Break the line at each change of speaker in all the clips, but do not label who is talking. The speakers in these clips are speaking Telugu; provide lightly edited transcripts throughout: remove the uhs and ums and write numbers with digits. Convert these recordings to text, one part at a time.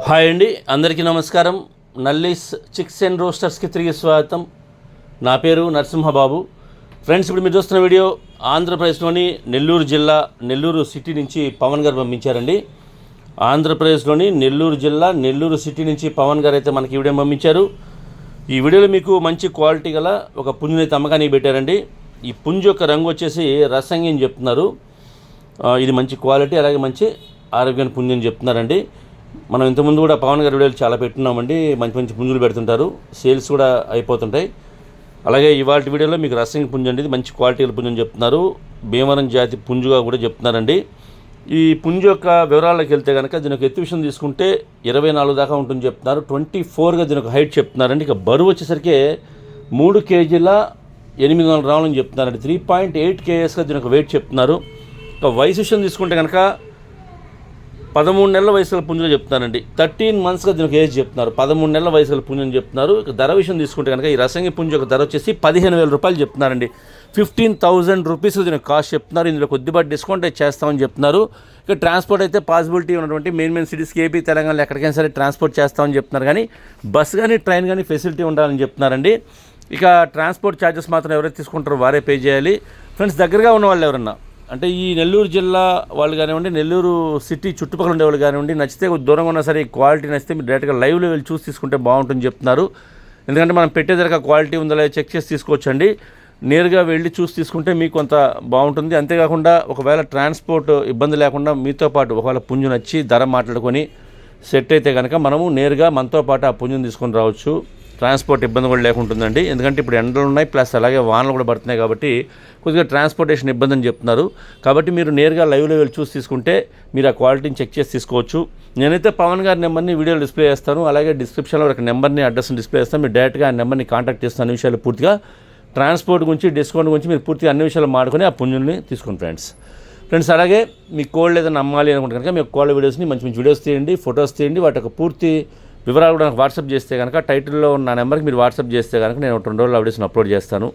హాయ్ అండి, అందరికీ నమస్కారం. నల్లీస్ చిక్స్ అండ్ రోస్టర్స్కి తిరిగి స్వాగతం. నా పేరు నరసింహబాబు. ఫ్రెండ్స్, ఇప్పుడు మీరు చూస్తున్న వీడియో ఆంధ్రప్రదేశ్లోని నెల్లూరు జిల్లా నెల్లూరు సిటీ నుంచి పవన్ గారు పంపించారండి. ఆంధ్రప్రదేశ్లోని నెల్లూరు జిల్లా నెల్లూరు సిటీ నుంచి పవన్ గారు అయితే మనకి వీడియో పంపించారు. ఈ వీడియోలో మీకు మంచి క్వాలిటీ గల ఒక పుంజుని అయితే అమ్మకానికి పెట్టారండి. ఈ పుంజు యొక్క రంగు వచ్చేసి రసంగి అని చెప్తున్నారు. ఇది మంచి క్వాలిటీ, అలాగే మంచి ఆరోగ్యాన్ని పుంజు అని చెప్తున్నారండి. మనం ఇంతకుముందు కూడా పవన్ గారి వీడియోలు చాలా పెట్టున్నామండి. మంచి మంచి పుంజులు పెడుతుంటారు, సేల్స్ కూడా అయిపోతుంటాయి. అలాగే ఇవాళ వీడియోలో మీకు రసంగి పుంజు అండి, మంచి క్వాలిటీ పుంజు అని చెప్తున్నారు. భీమవరం జాతి పుంజుగా కూడా చెప్తున్నారండి. ఈ పుంజు యొక్క వివరాల్లోకి వెళ్తే కనుక దీని యొక్క ఎత్తు విషయం తీసుకుంటే 24 దాకా ఉంటుంది చెప్తున్నారు. 24గా దీని ఒక హైట్ చెప్తున్నారండి. ఇక బరువు వచ్చేసరికి 3 కేజీల 800 గ్రాములని చెప్తున్నారండి. 3.8 kgsగా దీని ఒక వెయిట్ చెప్తున్నారు. ఇక వయసు విషయం తీసుకుంటే కనుక 13 నెలల వయసుల పుంజులు చెప్తున్నారండి. 13 monthsగా దీనికి ఏజ్ చెప్తున్నారు. 13 నెలల వయసుల పుంజు అని చెప్తున్నారు. ఇక ధర విషయం తీసుకుంటే కనుక ఈ రసంగి పుంజు యొక్క ధర వచ్చేసి 15,000 రూపాయలు చెప్తున్నారండి. 15,000 రూపీస్ దీనికి కాస్ట్ చెప్తున్నారు. ఇందులో కొద్దిపాటి డిస్కౌంట్ అయితే చేస్తామని చెప్తున్నారు. ఇక ట్రాన్స్పోర్ట్ అయితే పాసిబిలిటీ ఉన్నటువంటి మెయిన్ సిటీస్కి ఏపీ తెలంగాణలో ఎక్కడికైనా సరే ట్రాన్స్పోర్ట్ చేస్తామని చెప్తున్నారు. కానీ బస్ కానీ ట్రైన్ కానీ ఫెసిలిటీ ఉండాలని చెప్తున్నారండి. ఇక ట్రాన్స్పోర్ట్ ఛార్జెస్ మాత్రం ఎవరైతే తీసుకుంటారో వారే పే చేయాలి. ఫ్రెండ్స్, దగ్గరగా ఉన్న వాళ్ళు ఎవరన్నా అంటే ఈ నెల్లూరు జిల్లా వాళ్ళు కానివ్వండి, నెల్లూరు సిటీ చుట్టుపక్కల ఉండేవాళ్ళు కానివ్వండి, నచ్చితే దూరంగా ఉన్నా సరే క్వాలిటీ నచ్చితే మీరు డైరెక్ట్గా లైవ్లో వెళ్ళి చూసి తీసుకుంటే బాగుంటుంది చెప్తున్నారు. ఎందుకంటే మనం పెట్టేదరక క్వాలిటీ ఉందో లేదా చెక్ చేసి తీసుకోవచ్చండి. నేరుగా వెళ్ళి చూసి తీసుకుంటే మీకు కొంత బాగుంటుంది. అంతేకాకుండా ఒకవేళ ట్రాన్స్పోర్ట్ ఇబ్బంది లేకుండా మీతో పాటు ఒకవేళ పుంజు నచ్చి ధర మాట్లాడుకొని సెట్ అయితే కనుక మనము నేరుగా మనతో పాటు ఆ పుంజుని తీసుకొని రావచ్చు. ట్రాన్స్పోర్ట్ ఇబ్బంది కూడా లేకుంటుందండి. ఎందుకంటే ఇప్పుడు ఎండలు ఉన్నాయి, ప్లస్ అలాగే వానలు కూడా పడుతున్నాయి కాబట్టి కొద్దిగా ట్రాన్స్పోర్టేషన్ ఇబ్బంది అని చెప్తున్నారు. కాబట్టి మీరు నేరుగా లైవ్లో వెళ్ళి చూసి తీసుకుంటే మీరు ఆ క్వాలిటీని చెక్ చేసి తీసుకోవచ్చు. నేనైతే పవన్ గారి నెంబర్ని వీడియోలో డిస్ప్లే చేస్తాను, అలాగే డిస్క్రిప్షన్లో ఒక నెంబర్ని అడ్రస్ని డిస్ప్లే చేస్తాను. మీరు డైరెక్ట్గా ఆ నెంబర్ని కాంటాక్ట్ చేస్తాను. అన్ని విషయాలు పూర్తిగా ట్రాన్స్పోర్ట్ గురించి, డిస్కౌంట్ గురించి మీరు పూర్తిగా అన్ని విషయాలు మాడుకొని ఆ పుంజుల్ని తీసుకోండి ఫ్రెండ్స్. అలాగే మీ కోళ్ళు ఏదైనా అమ్మాలి అనుకుంటే కనుక మీ కోళ్ళ వీడియోస్ని మంచి మంచి వీడియోస్ తీయండి, ఫొటోస్ తీయండి. వాటి యొక్క పూర్తి వివరాలు కూడా నాకు వాట్సాప్ చేస్తే కనుక టైటిల్లో ఉన్న నెంబర్కి మీరు వాట్సాప్ చేస్తే కనుక నేను 2 రోజుల్లో వీడియోస్ని అప్లోడ్ చేస్తాను.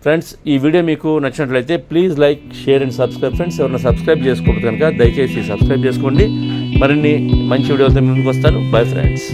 ఫ్రెండ్స్, ఈ వీడియో మీకు నచ్చినట్లయితే please like, share and subscribe. Friends, ఎవరైనా సబ్స్క్రైబ్ చేసుకోకపోతే కనుక దయచేసి సబ్స్క్రైబ్ చేసుకోండి. మరిన్ని మంచి వీడియోలతో ముందుకు వస్తాను. Bye friends.